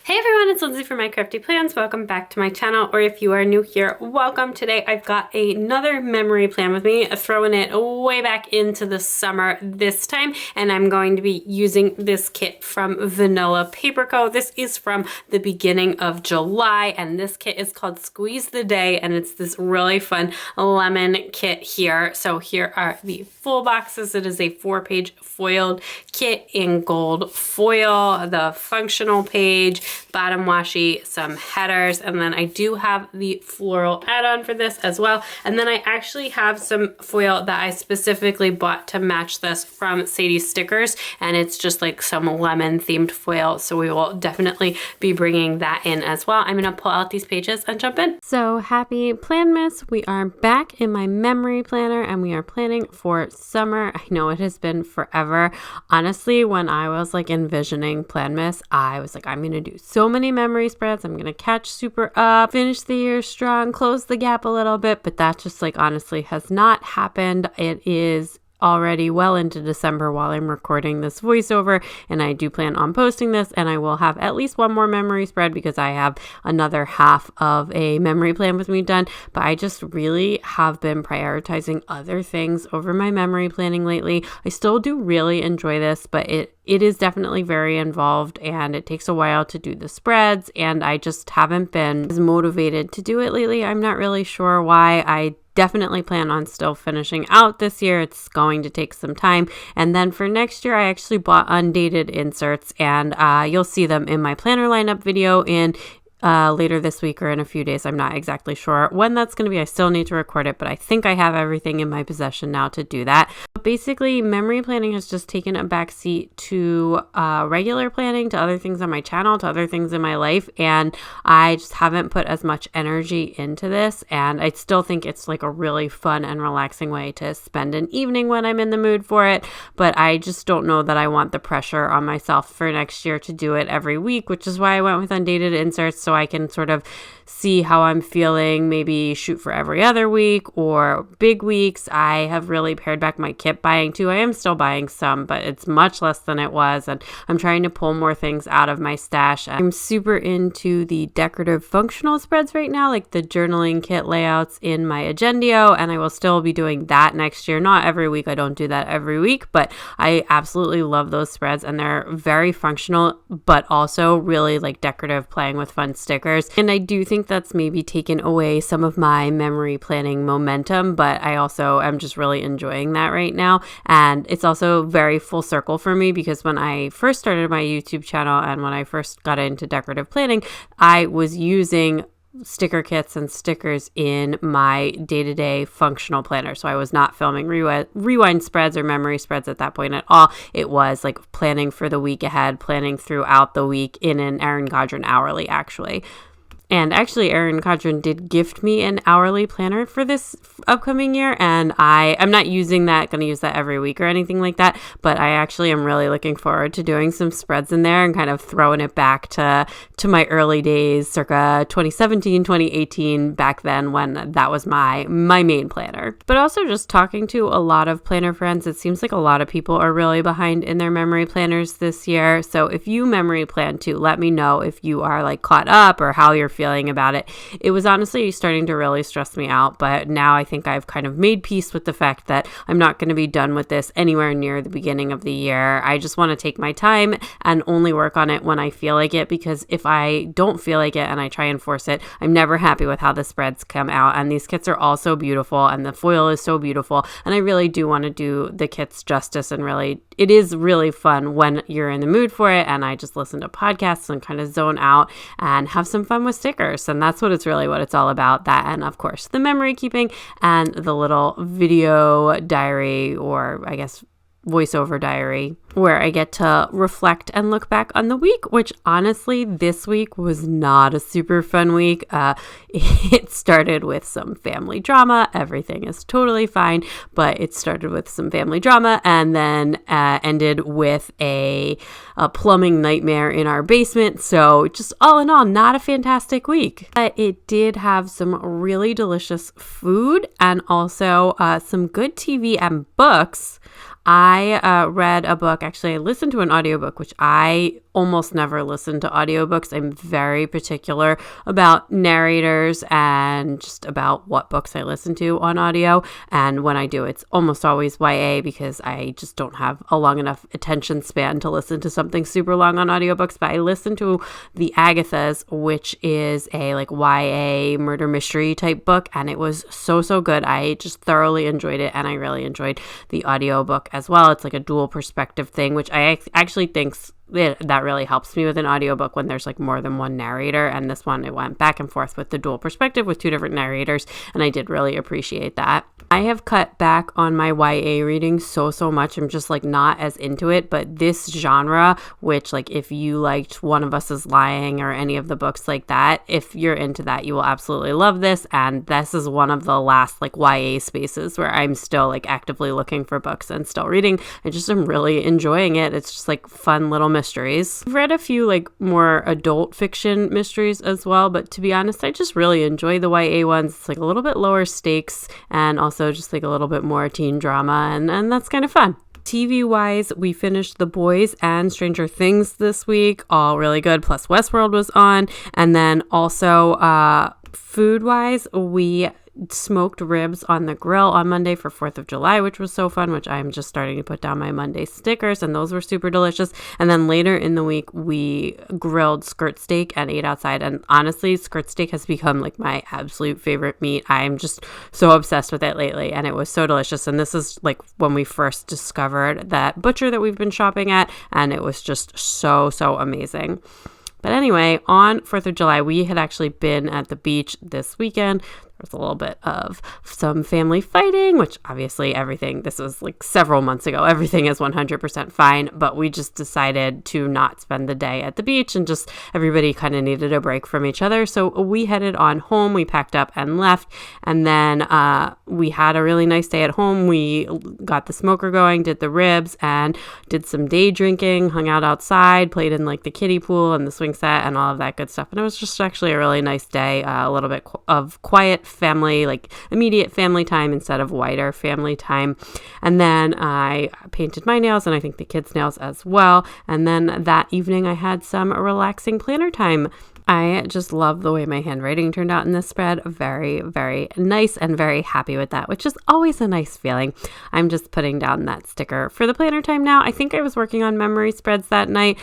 Hey everyone, it's Lindsay from My Crafty Plans. Welcome back to my channel, or if you are new here, welcome. Today I've got another memory plan with me, throwing it way back into the summer this time, and I'm going to be using this kit from Vanilla Paper Co. This is from the beginning of July, and this kit is called Squeeze the Day, and it's this really fun lemon kit here. So here are the full boxes. It is a 4-page foiled kit in gold foil, the functional page, bottom washi, some headers, and then I do have the floral add-on for this as well. And then I actually have some foil that I specifically bought to match this from Sadie's Stickers, and it's just like some lemon themed foil, so we will definitely be bringing that in as well. I'm gonna pull out these pages and jump in. So happy PLANMAS. We are back in my memory planner and we are planning for summer. I know it has been forever. Honestly, when I was like envisioning PLANMAS, I was like, I'm gonna do so many memory spreads. I'm gonna catch super up, finish the year strong, close the gap a little bit, but that just like honestly has not happened. It is already well into December while I'm recording this voiceover, and I do plan on posting this, and I will have at least one more memory spread because I have another half of a memory plan with me done, but I just really have been prioritizing other things over my memory planning lately. I still do really enjoy this, but it is definitely very involved and it takes a while to do the spreads, and I just haven't been as motivated to do it lately. I'm not really sure why. I definitely plan on still finishing out this year. It's going to take some time. And then for next year, I actually bought undated inserts, and you'll see them in my planner lineup video in later this week or in a few days. I'm not exactly sure when that's going to be. I still need to record it, but I think I have everything in my possession now to do that. But basically, memory planning has just taken a backseat to regular planning, to other things on my channel, to other things in my life, and I just haven't put as much energy into this, and I still think it's like a really fun and relaxing way to spend an evening when I'm in the mood for it, but I just don't know that I want the pressure on myself for next year to do it every week, which is why I went with undated inserts, so I can sort of see how I'm feeling, maybe shoot for every other week or big weeks. I have really pared back my kit buying too. I am still buying some, but it's much less than it was, and I'm trying to pull more things out of my stash. I'm super into the decorative functional spreads right now, like the journaling kit layouts in my Agendio, and I will still be doing that next year. Not every week, I don't do that every week, but I absolutely love those spreads, and they're very functional, but also really like decorative, playing with fun stickers. And I do think that's maybe taken away some of my memory planning momentum, but I also am just really enjoying that right now. And it's also very full circle for me because when I first started my YouTube channel and when I first got into decorative planning, I was using sticker kits and stickers in my day-to-day functional planner. So I was not filming rewind spreads or memory spreads at that point at all. It was like planning for the week ahead, planning throughout the week in an Erin Condren hourly actually. And actually, Erin Condren did gift me an hourly planner for this upcoming year, and I'm not using that, going to use that every week or anything like that, but I actually am really looking forward to doing some spreads in there and kind of throwing it back to my early days, circa 2017, 2018, back then when that was my main planner. But also just talking to a lot of planner friends, it seems like a lot of people are really behind in their memory planners this year. So if you memory plan too, let me know if you are like caught up or how you're feeling about it. It was honestly starting to really stress me out, but now I think I've kind of made peace with the fact that I'm not going to be done with this anywhere near the beginning of the year. I just want to take my time and only work on it when I feel like it, because if I don't feel like it and I try and force it, I'm never happy with how the spreads come out. And these kits are all so beautiful and the foil is so beautiful, and I really do want to do the kits justice, and really it is really fun when you're in the mood for it, and I just listen to podcasts and kind of zone out and have some fun with stickers. And that's what it's all about. That, and of course the memory keeping and the little video diary, or I guess voiceover diary, where I get to reflect and look back on the week, which honestly this week was not a super fun week. It started with some family drama. Everything is totally fine, but it started with some family drama and then ended with a plumbing nightmare in our basement. So just all in all, not a fantastic week, but it did have some really delicious food and also some good TV and books. I read a book. Actually, I listened to an audiobook, which I almost never listen to audiobooks. I'm very particular about narrators and just about what books I listen to on audio. And when I do, it's almost always YA because I just don't have a long enough attention span to listen to something super long on audiobooks. But I listened to The Agathas, which is a like YA murder mystery type book, and it was so good. I just thoroughly enjoyed it, and I really enjoyed the audiobook as well. It's like a dual perspective thing, which I actually think that really helps me with an audiobook when there's like more than one narrator. And this one, it went back and forth with the dual perspective with two different narrators, and I did really appreciate that. I have cut back on my YA reading so much. I'm just like not as into it, but this genre, which like if you liked One of Us is Lying or any of the books like that, if you're into that, you will absolutely love this. And this is one of the last like YA spaces where I'm still like actively looking for books and still reading. I just am really enjoying it. It's just like fun little mysteries. I've read a few like more adult fiction mysteries as well, but to be honest, I just really enjoy the YA ones. It's like a little bit lower stakes and also just like a little bit more teen drama, and that's kind of fun. TV wise, we finished The Boys and Stranger Things this week, all really good, plus Westworld was on. And then also food wise, we smoked ribs on the grill on Monday for 4th of July, which was so fun, which I'm just starting to put down my Monday stickers, and those were super delicious. And then later in the week, we grilled skirt steak and ate outside. And honestly, skirt steak has become like my absolute favorite meat. I'm just so obsessed with it lately, and it was so delicious. And this is like when we first discovered that butcher that we've been shopping at, and it was just so amazing. But anyway, on 4th of July, we had actually been at the beach this weekend. There was a little bit of some family fighting, which obviously this was like several months ago. Everything is 100% fine, but we just decided to not spend the day at the beach and just everybody kind of needed a break from each other. So we headed on home. We packed up and left. And then we had a really nice day at home. We got the smoker going, did the ribs, and did some day drinking, hung out outside, played in like the kiddie pool and the swing set and all of that good stuff. And it was just actually a really nice day, a little bit of quiet family, like immediate family time instead of wider family time. And then I painted my nails and I think the kids' nails as well. And then that evening I had some relaxing planner time. I just love the way my handwriting turned out in this spread. Very nice and very happy with that, which is always a nice feeling. I'm just putting down that sticker for the planner time now. I think I was working on memory spreads that night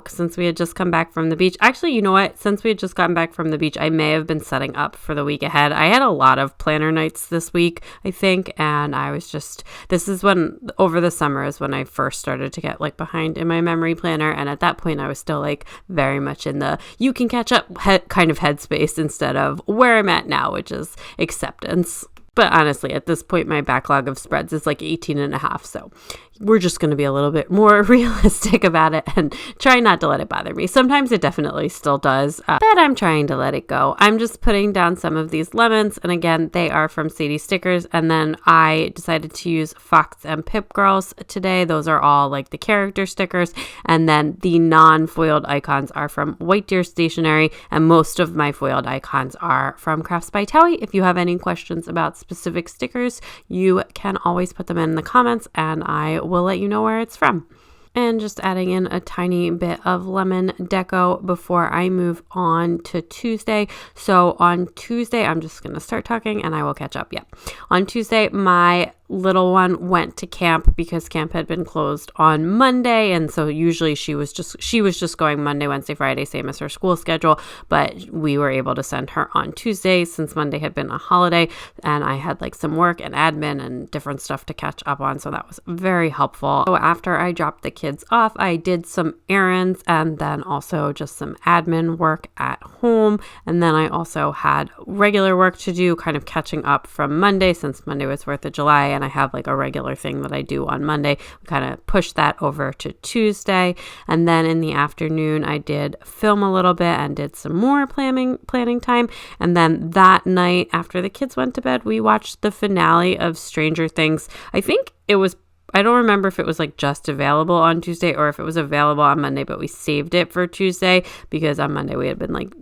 since we had just come back from the beach. Actually, you know what? Since we had just gotten back from the beach, I may have been setting up for the week ahead. I had a lot of planner nights this week, I think, and I was just, this is when, over the summer is when I first started to get like behind in my memory planner. And at that point, I was still like very much in the, you can catch up kind of headspace instead of where I'm at now, which is acceptance. But honestly, at this point, my backlog of spreads is like 18 and a half. So we're just going to be a little bit more realistic about it and try not to let it bother me. Sometimes it definitely still does, but I'm trying to let it go. I'm just putting down some of these lemons. And again, they are from Sadie Stickers. And then I decided to use Fox and Pip Girls today. Those are all like the character stickers. And then the non-foiled icons are from White Deer Stationery. And most of my foiled icons are from Crafts by Towie. If you have any questions about specific stickers, you can always put them in the comments and I will let you know where it's from. And just adding in a tiny bit of lemon deco before I move on to Tuesday. So on Tuesday, I'm just going to start talking and I will catch up. Yeah. On Tuesday, my little one went to camp because camp had been closed on Monday, and so usually she was just going Monday, Wednesday, Friday, same as her school schedule, but we were able to send her on Tuesday since Monday had been a holiday, and I had like some work and admin and different stuff to catch up on, so that was very helpful. So after I dropped the kids off, I did some errands and then also just some admin work at home, and then I also had regular work to do, kind of catching up from Monday since Monday was 4th of July, and I have like a regular thing that I do on Monday. We kind of pushed that over to Tuesday. And then in the afternoon, I did film a little bit and did some more planning time. And then that night after the kids went to bed, we watched the finale of Stranger Things. I don't remember if it was like just available on Tuesday or if it was available on Monday, but we saved it for Tuesday because on Monday we had been like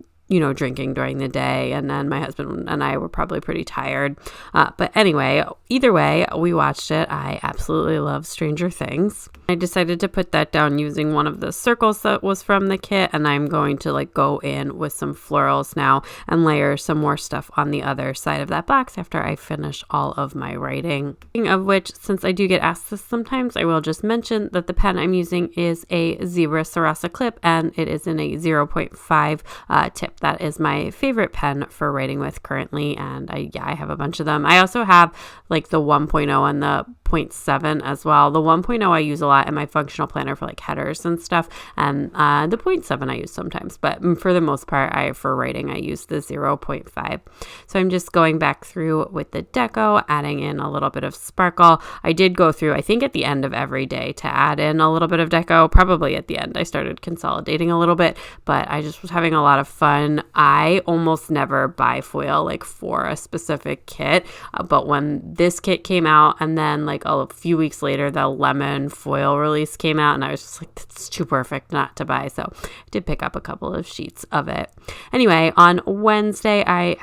drinking during the day, and then my husband and I were probably pretty tired. But anyway, either way, we watched it. I absolutely love Stranger Things. I decided to put that down using one of the circles that was from the kit, and I'm going to like go in with some florals now and layer some more stuff on the other side of that box after I finish all of my writing. Speaking of which, since I do get asked this sometimes, I will just mention that the pen I'm using is a Zebra Sarasa clip, and it is in a 0.5 tip. That is my favorite pen for writing with currently, and I have a bunch of them. I also have like the 1.0 and the 0.7 as well. The 1.0 I use a lot in my functional planner for like headers and stuff, and the 0.7 I use sometimes, but for the most part, for writing I use the 0.5. So I'm just going back through with the deco, adding in a little bit of sparkle. I did go through, I think at the end of every day, to add in a little bit of deco. Probably at the end I started consolidating a little bit, but I just was having a lot of fun. I almost never buy foil like for a specific kit, but when this kit came out and then like a few weeks later the lemon foil release came out, and I was just like, that's too perfect not to buy. So I did pick up a couple of sheets of it. Anyway, on Wednesday I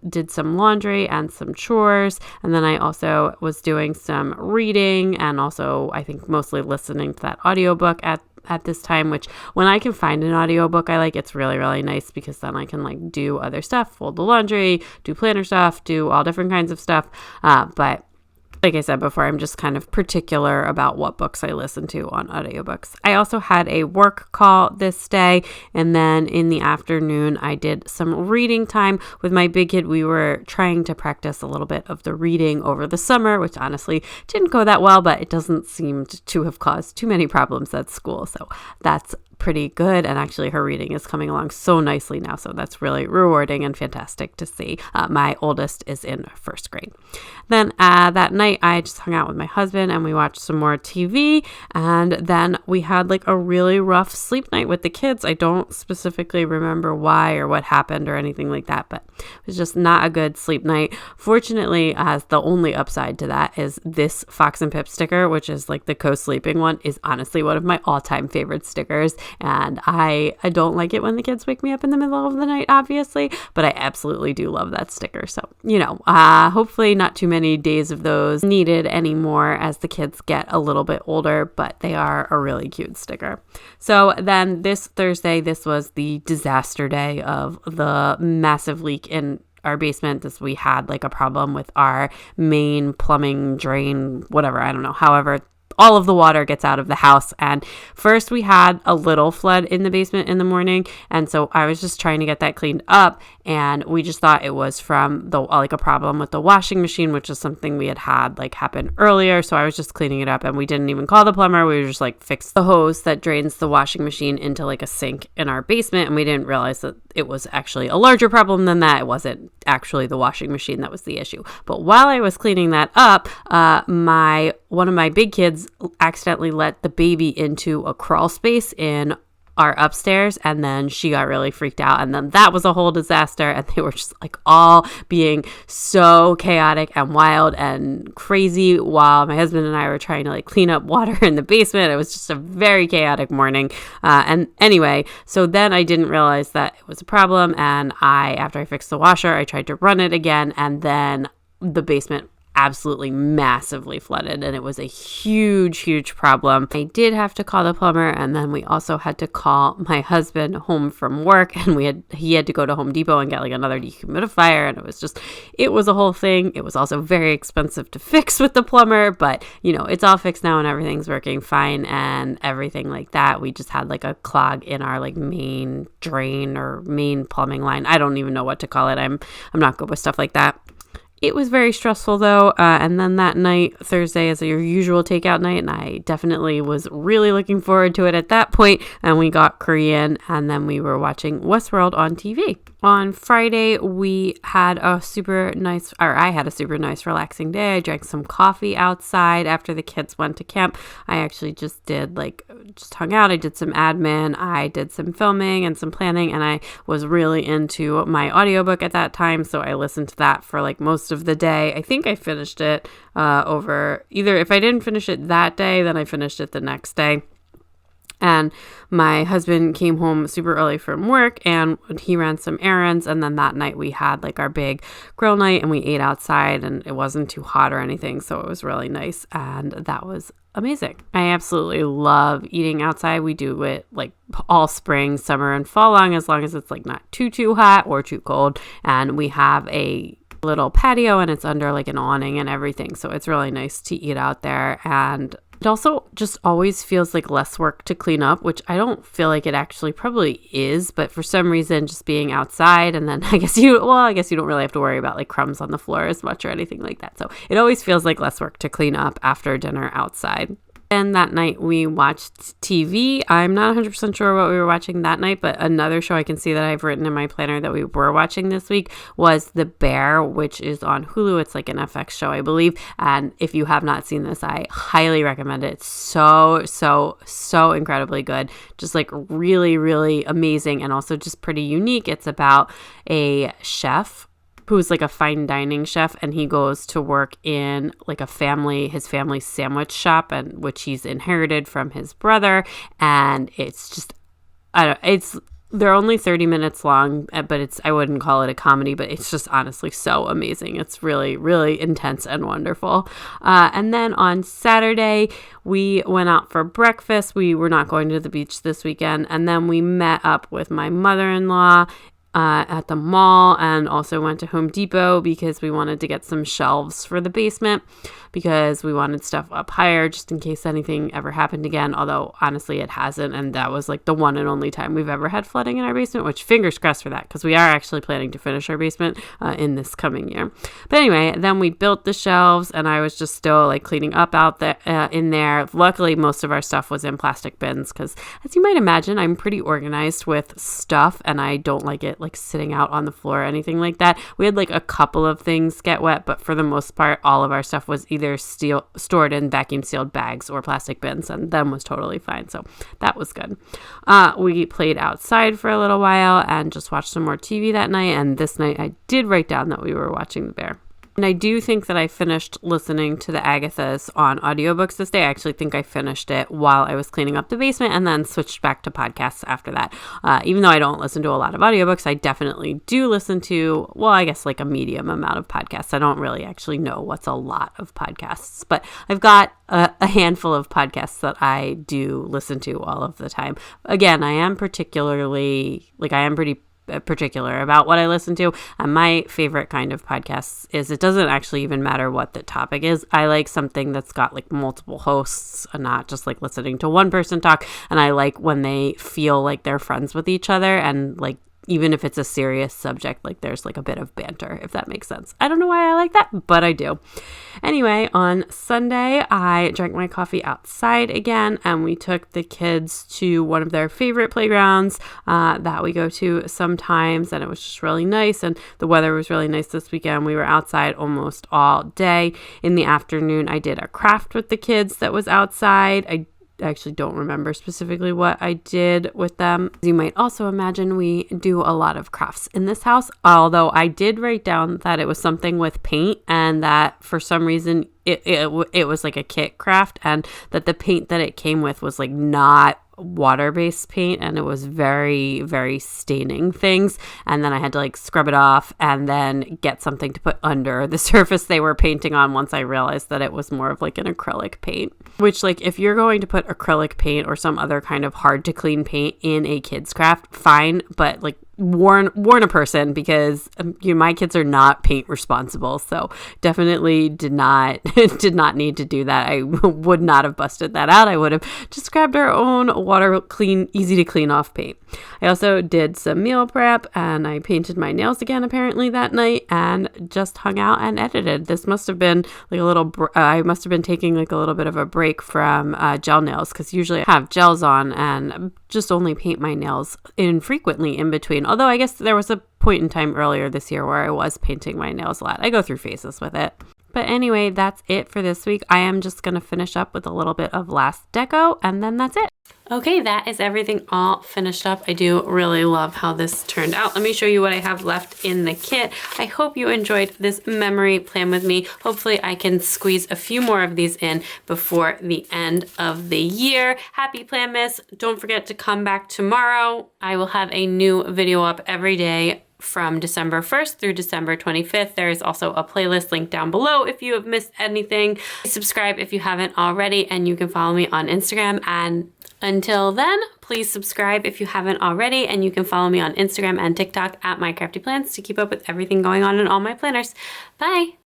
did some laundry and some chores, and then I also was doing some reading and also I think mostly listening to that audiobook at this time, which when I can find an audiobook I like, it's really, really nice because then I can like do other stuff, fold the laundry, do planner stuff, do all different kinds of stuff. But like I said before, I'm just kind of particular about what books I listen to on audiobooks. I also had a work call this day, and then in the afternoon, I did some reading time with my big kid. We were trying to practice a little bit of the reading over the summer, which honestly didn't go that well, but it doesn't seem to have caused too many problems at school. So that's pretty good, and actually her reading is coming along so nicely now, so that's really rewarding and fantastic to see. My oldest is in first grade. Then that night I just hung out with my husband and we watched some more TV, and then we had like a really rough sleep night with the kids. I don't specifically remember why or what happened or anything like that, but it was just not a good sleep night. Fortunately, the only upside to that is this Fox and Pip sticker, which is like the co-sleeping one, is honestly one of my all-time favorite stickers. And I don't like it when the kids wake me up in the middle of the night, obviously, but I absolutely do love that sticker. So, hopefully not too many days of those needed anymore as the kids get a little bit older, but they are a really cute sticker. So then this Thursday, this was the disaster day of the massive leak in our basement. We had like a problem with our main plumbing drain, whatever, I don't know, however all of the water gets out of the house. And first we had a little flood in the basement in the morning, and so I was just trying to get that cleaned up, and we just thought it was from a problem with the washing machine, which is something we had like happen earlier. So I was just cleaning it up, and we didn't even call the plumber. We were just like fix the hose that drains the washing machine into like a sink in our basement, and we didn't realize that it was actually a larger problem than that. It wasn't actually the washing machine that was the issue. But while I was cleaning that up, one of my big kids accidentally let the baby into a crawl space in our upstairs, and then she got really freaked out, and then that was a whole disaster, and they were just like all being so chaotic and wild and crazy while my husband and I were trying to like clean up water in the basement. It was just a very chaotic morning, and anyway, so then I didn't realize that it was a problem, and after I fixed the washer, I tried to run it again, and then the basement absolutely massively flooded, and it was a huge problem. I did have to call the plumber, and then we also had to call my husband home from work, and he had to go to Home Depot and get like another dehumidifier, and it was a whole thing. It was also very expensive to fix with the plumber, but it's all fixed now and everything's working fine and everything like that. We just had like a clog in our like main drain or main plumbing line. I don't even know what to call it. I'm not good with stuff like that. It was very stressful though, and then that night, Thursday, is your usual takeout night, and I definitely was really looking forward to it at that point, and we got Korean, and then we were watching Westworld on TV. On Friday, I had a super nice, relaxing day. I drank some coffee outside after the kids went to camp. I actually just hung out. I did some admin. I did some filming and some planning, and I was really into my audiobook at that time, so I listened to that for like most of the day. I think I finished it if I didn't finish it that day, then I finished it the next day. And my husband came home super early from work and he ran some errands. And then that night we had like our big grill night and we ate outside and it wasn't too hot or anything. So it was really nice. And that was amazing. I absolutely love eating outside. We do it like all spring, summer, and fall long as it's like not too hot or too cold. And we have a little patio and it's under like an awning and everything. So it's really nice to eat out there. And it also just always feels like less work to clean up, which I don't feel like it actually probably is, but for some reason just being outside and then I guess you don't really have to worry about like crumbs on the floor as much or anything like that. So it always feels like less work to clean up after dinner outside. And that night we watched TV. I'm not 100% sure what we were watching that night, but another show I can see that I've written in my planner that we were watching this week was The Bear, which is on Hulu. It's like an FX show, I believe. And if you have not seen this, I highly recommend it. It's so incredibly good. Just like really, really amazing and also just pretty unique. It's about a chef who's like a fine dining chef, and he goes to work in like his family's sandwich shop, and which he's inherited from his brother. And it's just, they're only 30 minutes long, but I wouldn't call it a comedy, but it's just honestly so amazing. It's really, really intense and wonderful. And then on Saturday, we went out for breakfast. We were not going to the beach this weekend. And then we met up with my mother-in-law at the mall and also went to Home Depot because we wanted to get some shelves for the basement because we wanted stuff up higher just in case anything ever happened again, although honestly it hasn't, and that was like the one and only time we've ever had flooding in our basement, which fingers crossed for that because we are actually planning to finish our basement in this coming year. But anyway, then we built the shelves and I was just still like cleaning up out there in there. Luckily most of our stuff was in plastic bins because, as you might imagine, I'm pretty organized with stuff and I don't like it like sitting out on the floor or anything like that. We had like a couple of things get wet, but for the most part all of our stuff was either stored in vacuum sealed bags or plastic bins, and them was totally fine. So that was good. We played outside for a little while and just watched some more TV that night, and this night I did write down that we were watching The Bear. And I do think that I finished listening to the Agathas on audiobooks this day. I actually think I finished it while I was cleaning up the basement and then switched back to podcasts after that. Even though I don't listen to a lot of audiobooks, I definitely do listen to, well, I guess like a medium amount of podcasts. I don't really actually know what's a lot of podcasts, but I've got a handful of podcasts that I do listen to all of the time. Again, I am pretty particular about what I listen to. And my favorite kind of podcasts is, it doesn't actually even matter what the topic is. I like something that's got like multiple hosts and not just like listening to one person talk. And I like when they feel like they're friends with each other and like, even if it's a serious subject, like there's like a bit of banter, if that makes sense. I don't know why I like that, but I do. Anyway, on Sunday, I drank my coffee outside again, and we took the kids to one of their favorite playgrounds that we go to sometimes, and it was just really nice, and the weather was really nice this weekend. We were outside almost all day. In the afternoon, I did a craft with the kids that was outside. I actually don't remember specifically what I did with them. As you might also imagine, we do a lot of crafts in this house, although I did write down that it was something with paint and that for some reason it was like a kit craft, and that the paint that it came with was like not water-based paint, and it was very, very staining things, and then I had to like scrub it off and then get something to put under the surface they were painting on once I realized that it was more of like an acrylic paint, which like if you're going to put acrylic paint or some other kind of hard to clean paint in a kid's craft, fine, but like warn a person, because my kids are not paint responsible, so definitely did not need to do that. I would not have busted that out. I would have just grabbed our own water clean, easy to clean off paint. I also did some meal prep, and I painted my nails again apparently that night, and just hung out and edited. This must have been like I must have been taking like a little bit of a break from gel nails, because usually I have gels on and just only paint my nails infrequently in between. Although I guess there was a point in time earlier this year where I was painting my nails a lot. I go through phases with it. But anyway, that's it for this week. I am just going to finish up with a little bit of last deco, and then that's it. Okay, that is everything all finished up. I do really love how this turned out. Let me show you what I have left in the kit. I hope you enjoyed this memory plan with me. Hopefully I can squeeze a few more of these in before the end of the year. Happy PLANMAS. Don't forget to come back tomorrow. I will have a new video up every day from December 1st through December 25th. There is also a playlist linked down below if you have missed anything. Subscribe if you haven't already, and you can follow me on Instagram. And until then, please subscribe if you haven't already, and you can follow me on Instagram and TikTok at My Crafty Plans to keep up with everything going on in all my planners. Bye!